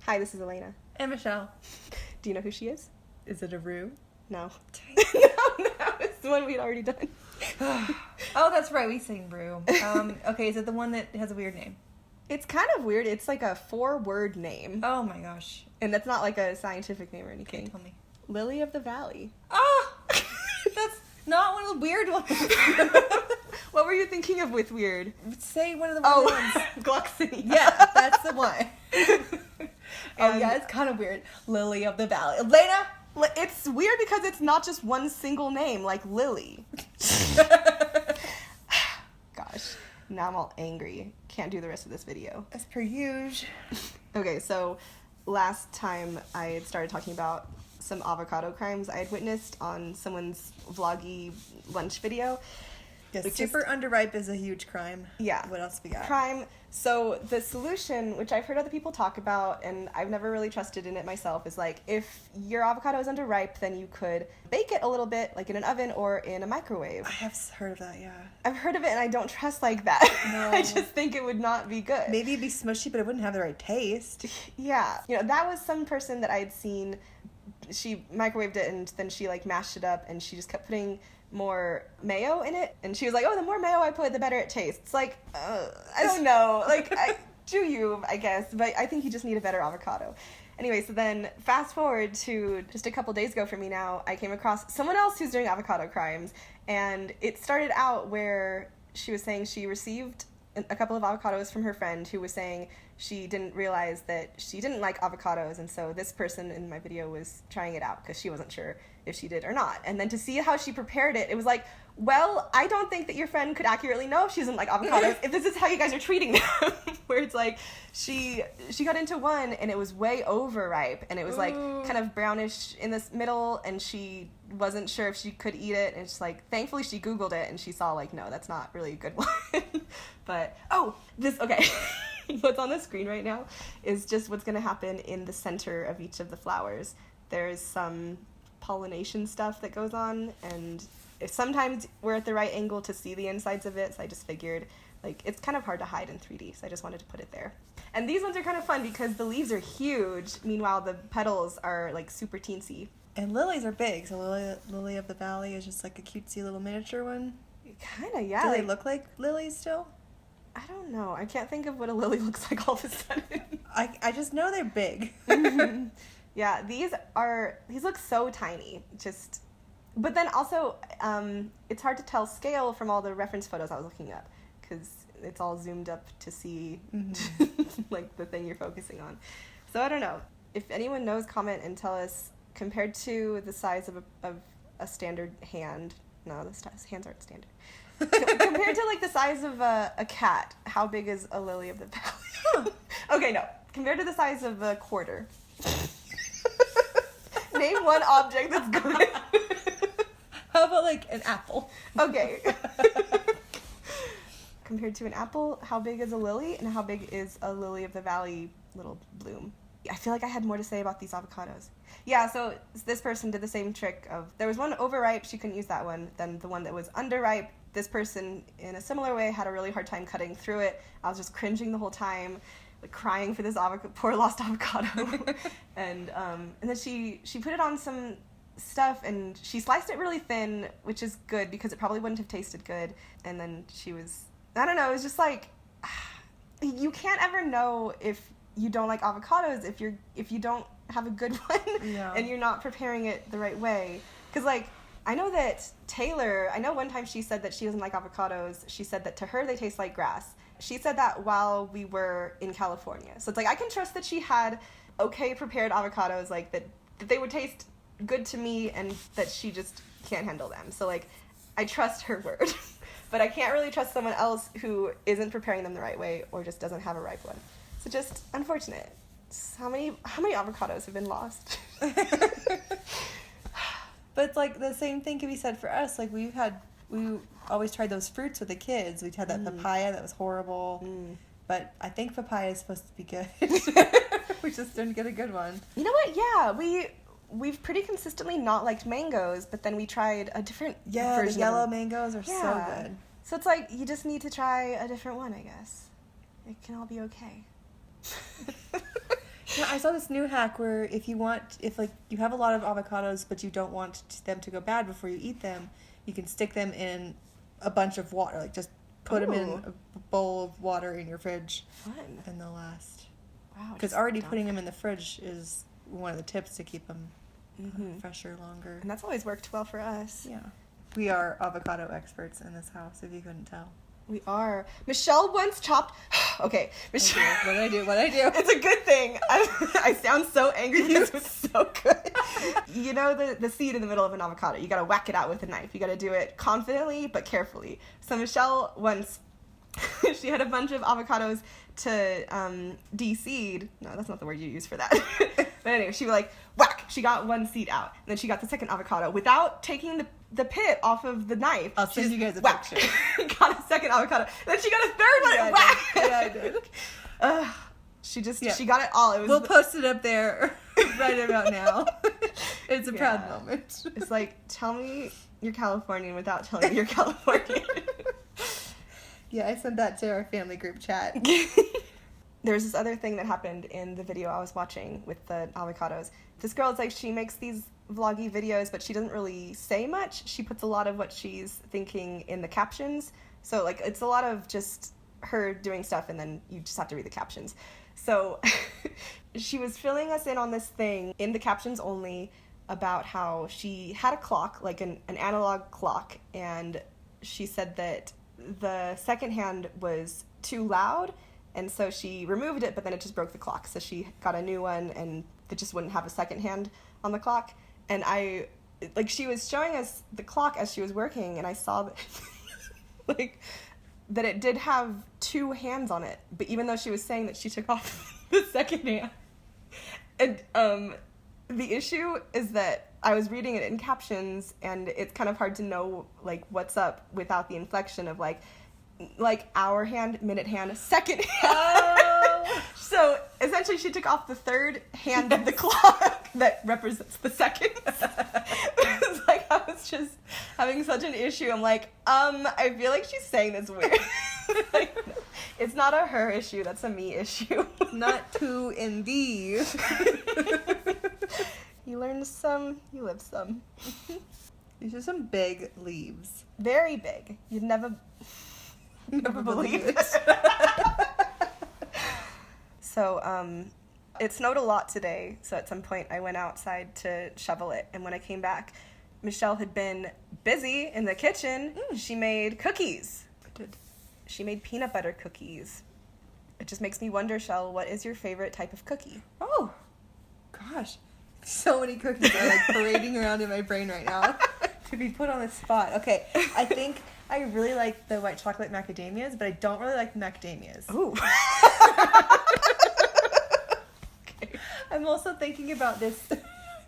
Hi, this is Elena. And Michelle. Do you know who she is? Is it a roux? No. No, it's the one we'd already done. Oh, that's right. We sing roux. Okay, is it the one that has a weird name? It's kind of weird. It's like a 4-word name. Oh my gosh. And that's not like a scientific name or anything. Okay, tell me. Lily of the Valley. Oh! That's not one of the weird ones. What were you thinking of with weird? Say one of the weird ones. Gloxinia. Yeah, that's the one. Yeah, it's kind of weird. Lily of the Valley. Elena! It's weird because it's not just one single name, like Lily. Gosh, now I'm all angry. Can't do the rest of this video. As per usual. Okay, so last time I had started talking about some avocado crimes I had witnessed on someone's vloggy lunch video. Yes, super underripe is a huge crime. Yeah. What else we got? Crime. So the solution, which I've heard other people talk about, and I've never really trusted in it myself, is like if your avocado is underripe, then you could bake it a little bit, like in an oven or in a microwave. I have heard of that, yeah. I've heard of it, and I don't trust like that. No. I just think it would not be good. Maybe it'd be smushy, but it wouldn't have the right taste. Yeah. You know, that was some person that I had seen, she microwaved it, and then she, like, mashed it up, and she just kept putting more mayo in it, and she was like, oh, the more mayo I put, the better it tastes. Like, I don't know. Like, I guess, but I think you just need a better avocado. Anyway, so then fast forward to just a couple days ago for me now, I came across someone else who's doing avocado crimes, and it started out where she was saying she received a couple of avocados from her friend who was saying she didn't realize that she didn't like avocados, and so this person in my video was trying it out because she wasn't sure if she did or not. And then to see how she prepared it, it was like, well, I don't think that your friend could accurately know if she doesn't like avocados if this is how you guys are treating them. Where it's like she got into one and it was way overripe and it was like kind of brownish in this middle, and she wasn't sure if she could eat it, and it's like, thankfully she Googled it and she saw like, no, that's not really a good one. But okay. What's on the screen right now is just what's going to happen in the center of each of the flowers. There's some pollination stuff that goes on, and sometimes we're at the right angle to see the insides of it, so I just figured, like, it's kind of hard to hide in 3D, so I just wanted to put it there. And these ones are kind of fun because the leaves are huge, meanwhile the petals are, like, super teensy. And lilies are big, so Lily of the Valley is just like a cutesy little miniature one. Kind of, yeah. Do they look like lilies still? I don't know. I can't think of what a lily looks like all of a sudden. I just know they're big. Yeah, these look so tiny. But then also, it's hard to tell scale from all the reference photos I was looking up because it's all zoomed up to see like the thing you're focusing on. So I don't know. If anyone knows, comment and tell us, compared to the size of a standard hand. No, hands aren't standard. Compared to like the size of a cat, how big is a lily of the valley? Okay, no. Compared to the size of a quarter. Name one object that's good. How about like an apple? Okay. Compared to an apple, how big is a lily, and how big is a lily of the valley little bloom? I feel like I had more to say about these avocados. Yeah, so this person did the same trick of, there was one overripe, she couldn't use that one. Then the one that was underripe, this person in a similar way had a really hard time cutting through it. I was just cringing the whole time, like crying for this poor lost avocado. And then she put it on some stuff and she sliced it really thin, which is good because it probably wouldn't have tasted good. And then I don't know, it was just like, you can't ever know if you don't like avocados if you don't have a good one and you're not preparing it the right way. Because like, I know that Taylor, one time she said that she doesn't like avocados. She said that to her they taste like grass. She said that while we were in California. So it's like, I can trust that she had okay prepared avocados, like that they would taste good to me and that she just can't handle them. So like, I trust her word. But I can't really trust someone else who isn't preparing them the right way or just doesn't have a ripe one. So just unfortunate. How many avocados have been lost? But it's like the same thing can be said for us. Like we always tried those fruits with the kids. We had that papaya that was horrible. But I think papaya is supposed to be good. We just didn't get a good one. You know what? Yeah, we've pretty consistently not liked mangoes, but then we tried a different version. The yellow mangoes are so good. So it's like you just need to try a different one, I guess. It can all be okay. Yeah, I saw this new hack where if you have a lot of avocados but you don't want them to go bad before you eat them, you can stick them in a bunch of water. Like just put them in a bowl of water in your fridge. Fun. And they'll last. Wow. Because already putting them in the fridge is one of the tips to keep them fresher longer. And that's always worked well for us. Yeah. We are avocado experts in this house, if you couldn't tell. We are. Michelle once chopped... Okay, Michelle... What did I do? It's a good thing. I sound so angry. This was so good. You know the seed in the middle of an avocado. You gotta whack it out with a knife. You gotta do it confidently but carefully. So Michelle once... she had a bunch of avocados to de-seed. No, that's not the word you use for that. But anyway, she was like, whack! She got one seed out. And then she got the second avocado without taking the pit off of the knife. I'll send you guys a whack. picture. Got a second avocado. And then she got a third one and whack! Yeah, I did. She got it all. We'll post it up there right about now. It's a proud moment. It's like, tell me you're Californian without telling me you're Californian. Yeah, I sent that to our family group chat. There's this other thing that happened in the video I was watching with the avocados. This girl is like, she makes these vloggy videos, but she doesn't really say much. She puts a lot of what she's thinking in the captions. So, like, it's a lot of just her doing stuff, and then you just have to read the captions. So, she was filling us in on this thing, in the captions only, about how she had a clock, like an analog clock, and she said that the second hand was too loud, and so she removed it, but then it just broke the clock. So she got a new one, and it just wouldn't have a second hand on the clock. And she was showing us the clock as she was working, and I saw that, that it did have two hands on it. But even though she was saying that she took off the second hand, and the issue is that I was reading it in captions, and it's kind of hard to know, like, what's up without the inflection of, like hour hand, minute hand, second hand. Oh. So, essentially, she took off the third hand of the clock that represents the second. It's like, I was just having such an issue. I'm like, I feel like she's saying this weird. Like, it's not a her issue, that's a me issue. Not to in thee. You learn some, you live some. These are some big leaves. Very big. You'd never believe it. So, it snowed a lot today, so at some point I went outside to shovel it, and when I came back, Michelle had been busy in the kitchen. She made cookies. I did. She made peanut butter cookies. It just makes me wonder, Shell, what is your favorite type of cookie? Oh, gosh. So many cookies are like parading around in my brain right now to be put on the spot. Okay, I think I really like the white chocolate macadamias, but I don't really like the macadamias. Ooh. Okay. I'm also thinking about this. I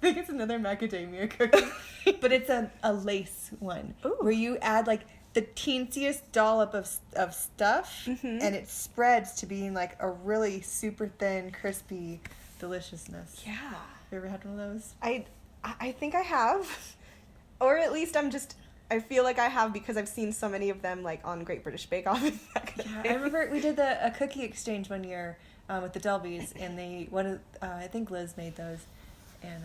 think it's another macadamia cookie, but it's a lace one. Ooh. Where you add like the teensiest dollop of stuff, and it spreads to being like a really super thin, crispy deliciousness. Yeah. You ever had one of those? I think I have. Or at least I feel like I have because I've seen so many of them like on Great British Bake Off. I remember we did a cookie exchange one year with the Delbys, and I think Liz made those, and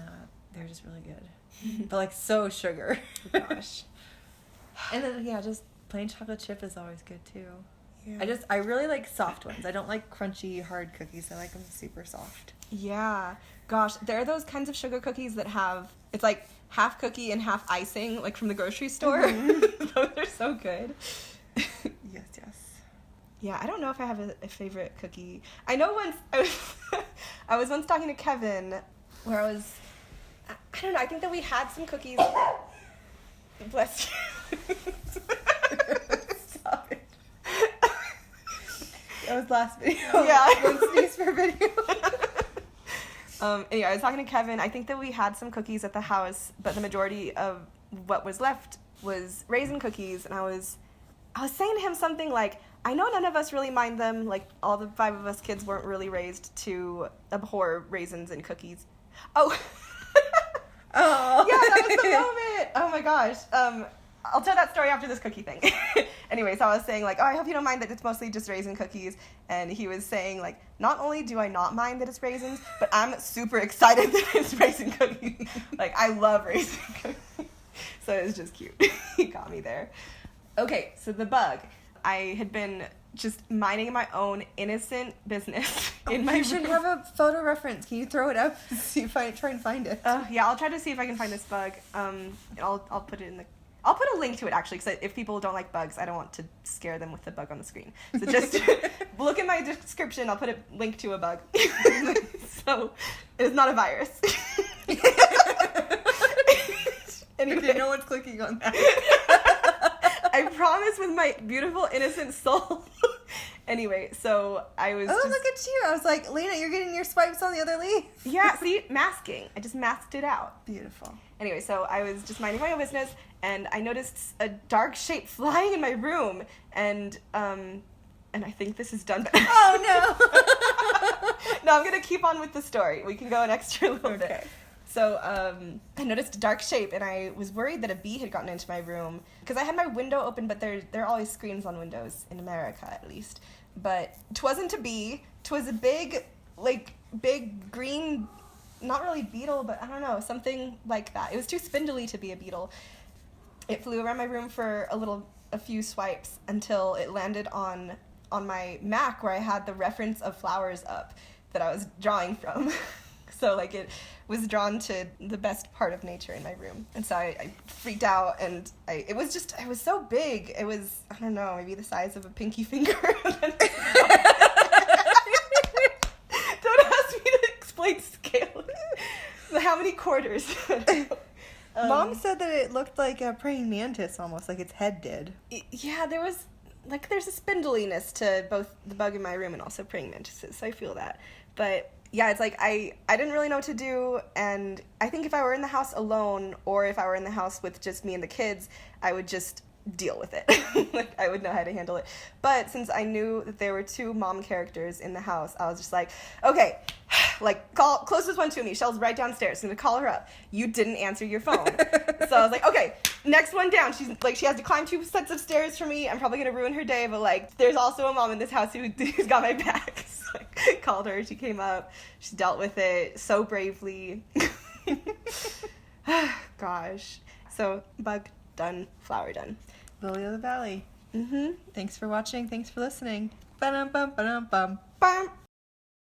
they're just really good. But like so sugar. Oh, gosh. And then just plain chocolate chip is always good too. Yeah. I really like soft ones. I don't like crunchy hard cookies. I like them super soft. Yeah. Gosh, there are those kinds of sugar cookies that it's like half cookie and half icing, like from the grocery store. Those are so good. Yes. Yeah, I don't know if I have a favorite cookie. I know once, I was once talking to Kevin, where I don't know, I think that we had some cookies. Bless you. Stop it. That was last video. Yeah. One sneeze per video. Anyway, I was talking to Kevin. I think that we had some cookies at the house, but the majority of what was left was raisin cookies, and I was saying to him something like, I know none of us really mind them, like all the 5 of us kids weren't really raised to abhor raisins and cookies. Oh. Oh. Yeah, that was the moment. Oh my gosh. I'll tell that story after this cookie thing. Anyway, so I was saying, like, oh, I hope you don't mind that it's mostly just raisin cookies. And he was saying, like, not only do I not mind that it's raisins, but I'm super excited that it's raisin cookies. Like, I love raisin cookies. So it was just cute. He got me there. Okay, so the bug. I had been just minding my own innocent business in my room. You should have a photo reference. Can you throw it up and see if I try and find it? Yeah, I'll try to see if I can find this bug. I'll put it in the... I'll put a link to it, actually, because if people don't like bugs, I don't want to scare them with the bug on the screen. So just look in my description. I'll put a link to a bug. So it's not a virus. Anyway, no one's clicking on that. I promise with my beautiful, innocent soul. Anyway, so I was look at you. I was like, Lena, you're getting your swipes on the other leaf. Yeah, see? Masking. I just masked it out. Beautiful. Anyway, so I was just minding my own business, and I noticed a dark shape flying in my room, and I think this is done. Oh, no. No, I'm going to keep on with the story. We can go an extra little bit. So I noticed a dark shape, and I was worried that a bee had gotten into my room, because I had my window open, but there are always screens on windows, in America at least. But 'twasn't a bee. 'Twas a big green, not really beetle, but I don't know, something like that. It was too spindly to be a beetle. It flew around my room for a few swipes until it landed on my Mac, where I had the reference of flowers up that I was drawing from. So, like, it was drawn to the best part of nature in my room. And so I freaked out, and it was so big. It was, I don't know, maybe the size of a pinky finger. Don't ask me to explain scale. How many quarters? Mom said that it looked like a praying mantis, almost, like its head did. Yeah, there's a spindliness to both the bug in my room and also praying mantises, so I feel that. But yeah, it's like I didn't really know what to do, and I think if I were in the house alone, or if I were in the house with just me and the kids, I would just deal with it. Like, I would know how to handle it. But since I knew that there were two mom characters in the house, I was just like, okay, like, call closest one to me. Shell's right downstairs. I'm gonna call her up. You didn't answer your phone. So I was like, okay, next one down. She's like, she has to climb 2 sets of stairs for me. I'm probably gonna ruin her day, but like, there's also a mom in this house who's got my back. So I called her. She came up. She dealt with it so bravely. Gosh. So bug done, flower done. Lily of the Valley. Mm-hmm. Thanks for watching. Thanks for listening. Ba-dum-bum, ba-dum-bum. Bam.